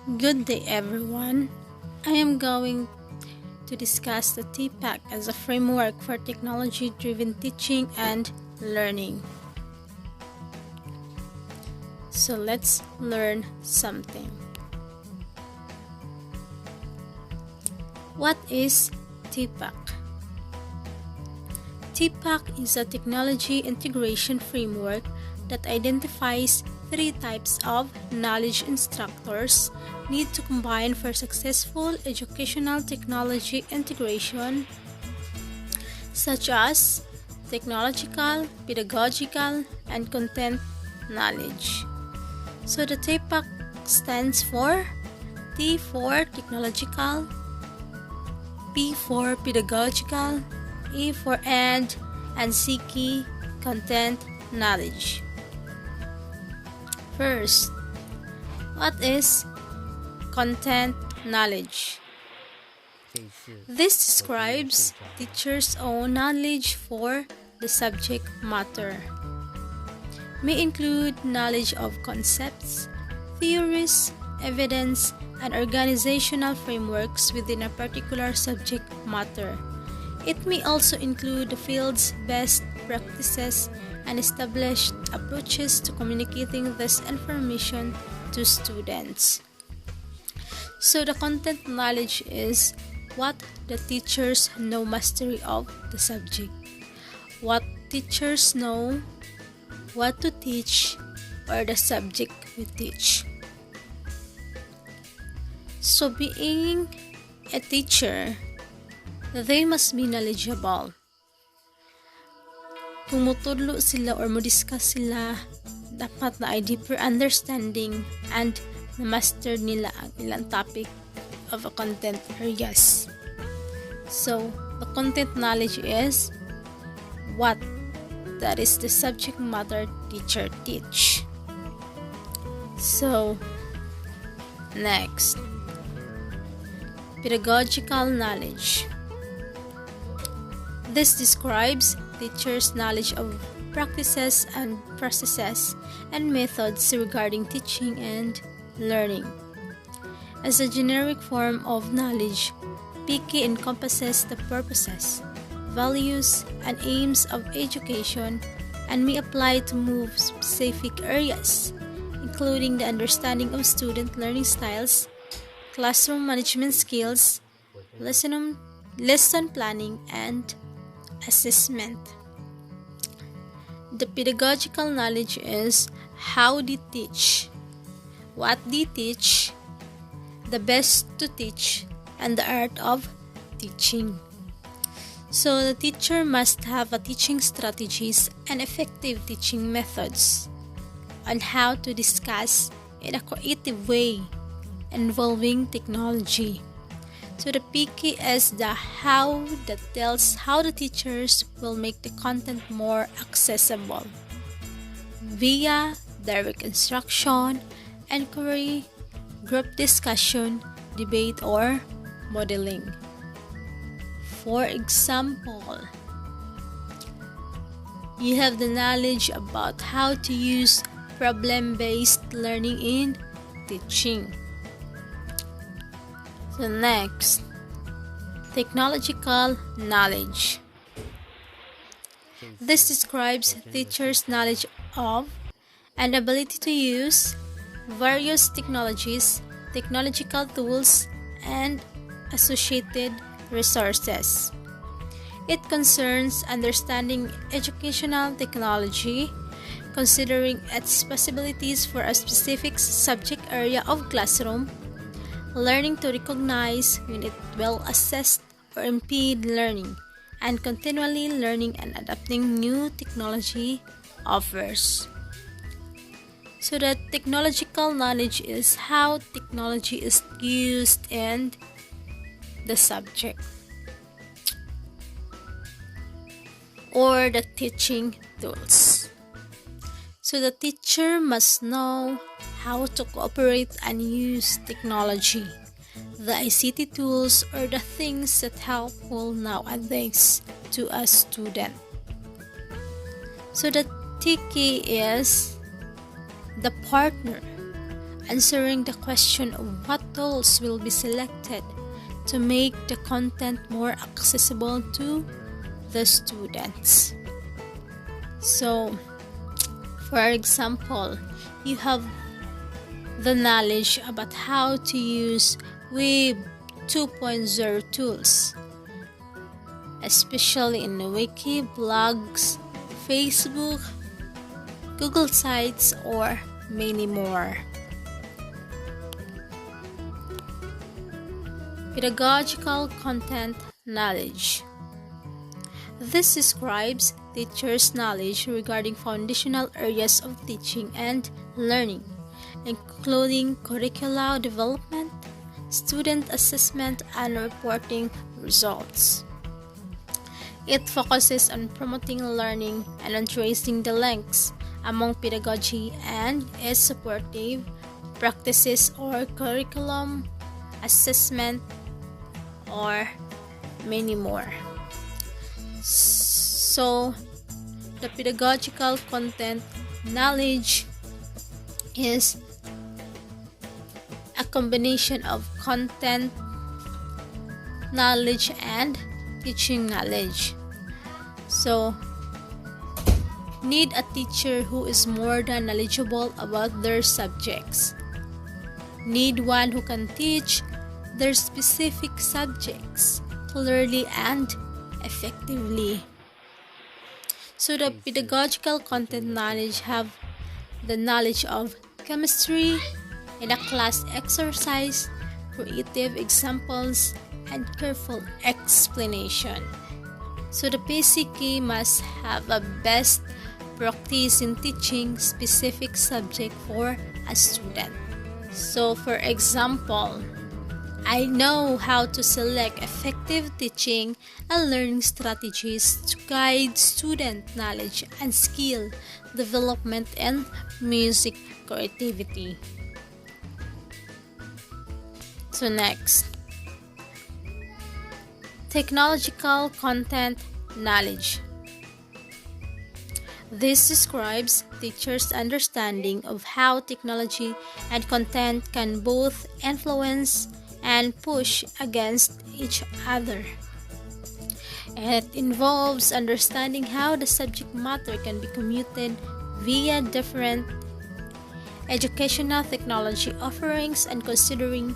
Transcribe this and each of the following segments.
Good day, everyone. I am going to discuss the TPACK as a framework for technology-driven teaching and learning. So let's learn something. What is TPACK? TPACK is a technology integration framework that identifies three types of knowledge instructors need to combine for successful educational technology integration, such as technological, pedagogical, and content knowledge. So the TPACK stands for T for technological, P for pedagogical, E for and C key content knowledge. First, what is content knowledge? This describes teachers' own knowledge for the subject matter. May include knowledge of concepts, theories, evidence, and organizational frameworks within a particular subject matter. It may also include the field's best practices and established approaches to communicating this information to students. So the content knowledge is what the teachers know mastery of the subject, what teachers know what to teach or the subject we teach. So being a teacher, they must be knowledgeable. Kung mutudlo sila or mo-discuss sila, dapat na ay deeper understanding and na-master nila ang ilang topic of a content areas. So, the content knowledge is what that is the subject matter teacher teach. So, next, pedagogical knowledge. This describes teachers' knowledge of practices and processes and methods regarding teaching and learning. As a generic form of knowledge, PK encompasses the purposes, values, and aims of education and may apply to move specific areas, including the understanding of student learning styles, classroom management skills, lesson planning, and assessment. The pedagogical knowledge is how they teach, what they teach, the best to teach, and the art of teaching. So the teacher must have a teaching strategies and effective teaching methods on how to discuss in a creative way involving technology. So the PK is the how that tells how the teachers will make the content more accessible via direct instruction, inquiry, group discussion, debate, or modeling. For example, you have the knowledge about how to use problem-based learning in teaching. So next, technological knowledge. This describes teachers' knowledge of and ability to use various technologies, technological tools, and associated resources. It concerns understanding educational technology, considering its possibilities for a specific subject area of classroom, learning to recognize when it will assist or impede learning, and continually learning and adapting new technology offers. So the technological knowledge is how technology is used in the subject or the teaching tools. So the teacher must know how to cooperate and use technology, the ICT tools, or the things that helpful nowadays to a student. So the TK is the partner, answering the question of what tools will be selected to make the content more accessible to the students. So, for example, you have the knowledge about how to use Web 2.0 tools, especially in Wiki, blogs, Facebook, Google Sites, or many more. Pedagogical content knowledge. This describes teachers' knowledge regarding foundational areas of teaching and learning, including curricular development, student assessment, and reporting results. It focuses on promoting learning and on tracing the links among pedagogy and its supportive practices or curriculum, assessment, or many more. So, the pedagogical content knowledge is a combination of content knowledge and teaching knowledge. So, need a teacher who is more than knowledgeable about their subjects. Need one who can teach their specific subjects clearly and effectively. So the pedagogical content knowledge have the knowledge of chemistry in a class exercise, creative examples, and careful explanation. So the PCK must have a best practice in teaching specific subject for a student. So for example, I know how to select effective teaching and learning strategies to guide student knowledge and skill development in music creativity. So next, technological content knowledge. This describes teachers' understanding of how technology and content can both influence and push against each other. It involves understanding how the subject matter can be commuted via different educational technology offerings and considering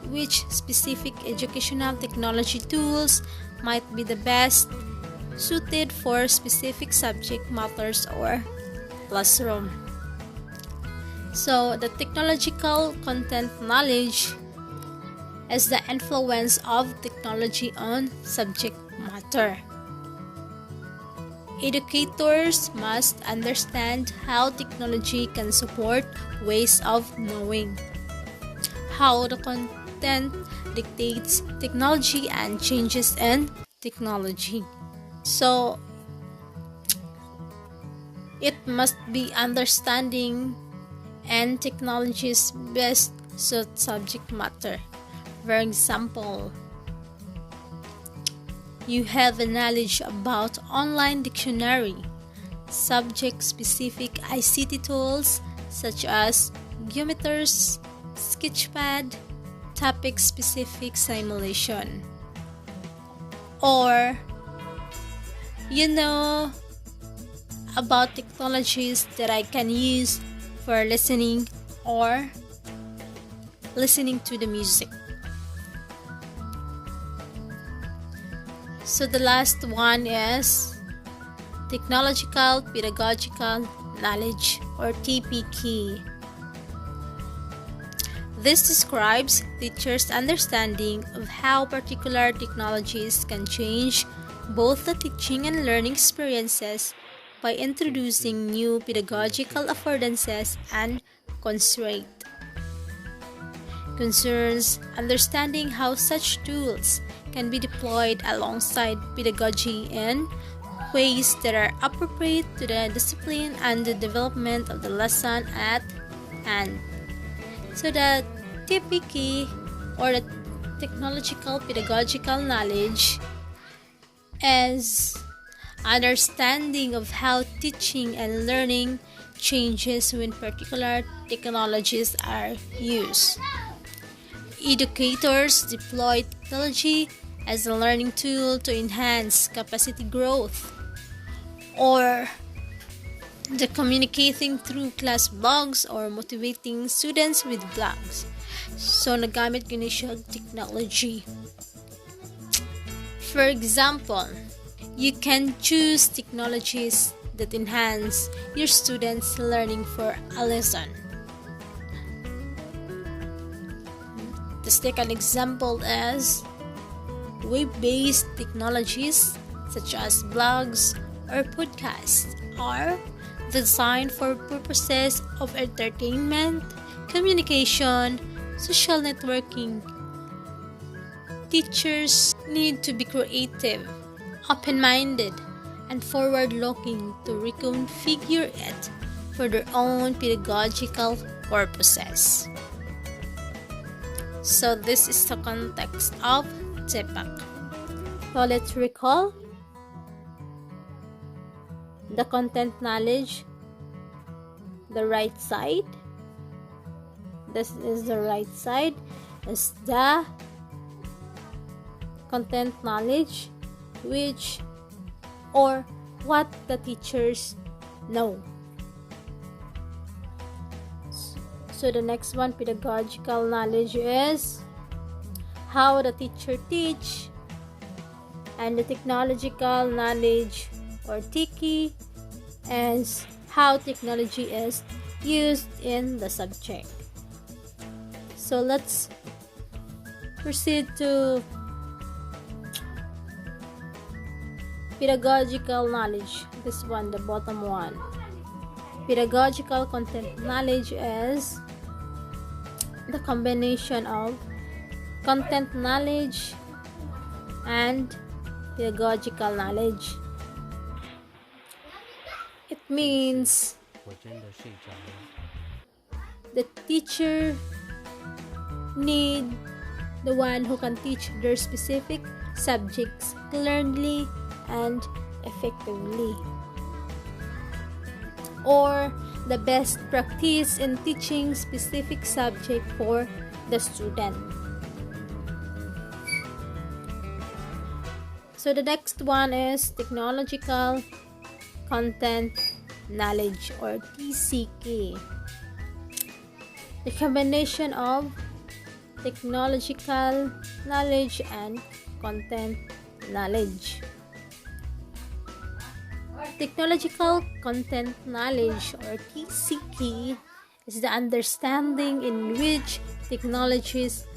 which specific educational technology tools might be the best suited for specific subject matters or classroom. So, the technological content knowledge is the influence of technology on subject matter. Educators must understand how technology can support ways of knowing, how the content dictates technology and changes in technology. So, it must be understanding and technology's best suit subject matter. For example, you have a knowledge about online dictionary, subject-specific ICT tools such as Geometers, Sketchpad, topic-specific simulation. Or you know about technologies that I can use for listening or listening to the music. So the last one is technological pedagogical knowledge or TPACK. This describes teachers' understanding of how particular technologies can change both the teaching and learning experiences by introducing new pedagogical affordances and constraints. Concerns understanding how such tools can be deployed alongside pedagogy in ways that are appropriate to the discipline and the development of the lesson at hand. So the TPACK or the technological pedagogical knowledge is understanding of how teaching and learning changes when particular technologies are used. Educators deploy technology as a learning tool to enhance capacity growth, or the communicating through class blogs or motivating students with blogs. So, nagamit ko ni siya technology. For example, you can choose technologies that enhance your students' learning for a lesson. Let's take an example as web-based technologies such as blogs or podcasts are designed for purposes of entertainment, communication, social networking. Teachers need to be creative, open-minded, and forward-looking to reconfigure it for their own pedagogical purposes. So this is the context of TPACK. So let's recall the content knowledge, the right side. This is the right side, is the content knowledge, which or what the teachers know. So the next one, pedagogical knowledge, is how the teacher teach, and the technological knowledge or TIKI is how technology is used in the subject. So let's proceed to pedagogical knowledge. This one, the bottom one. Pedagogical content knowledge is the combination of content knowledge and pedagogical knowledge. It means the teacher need the one who can teach their specific subjects clearly and effectively, or the best practice in teaching specific subject for the student. So the next one is technological content knowledge or TCK. The combination of technological knowledge and content knowledge. Technological content knowledge or TCK is the understanding in which technologies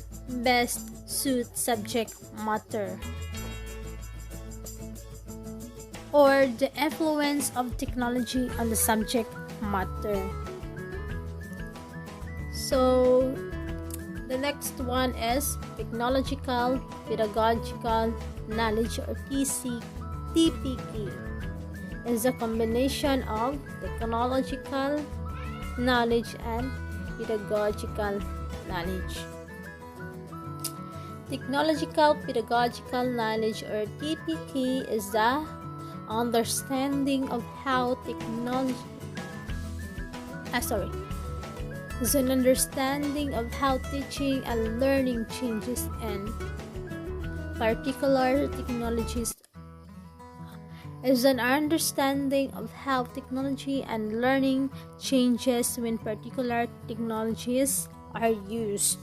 best suit subject matter, or the influence of technology on the subject matter. So the next one is technological pedagogical knowledge or TPACK. Is a combination of technological knowledge and pedagogical knowledge. Technological pedagogical knowledge or TPK is the understanding of how technology is an understanding of how teaching and learning changes in particular technologies, is an understanding of how technology and learning changes when particular technologies are used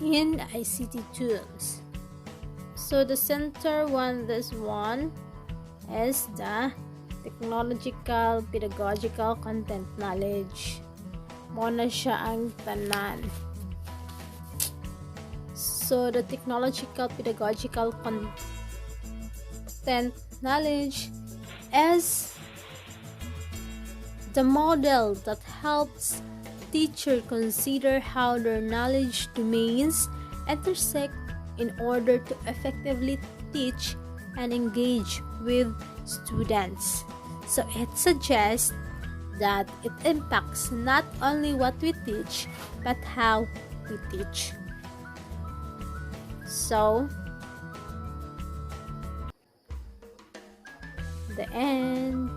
in ICT tools. So the center one, this one, is the technological pedagogical content knowledge. Muna siya ang tanan. So the technological pedagogical content knowledge is the model that helps teachers consider how their knowledge domains intersect in order to effectively teach and engage with students. So it suggests that it impacts not only what we teach but how we teach. So the end.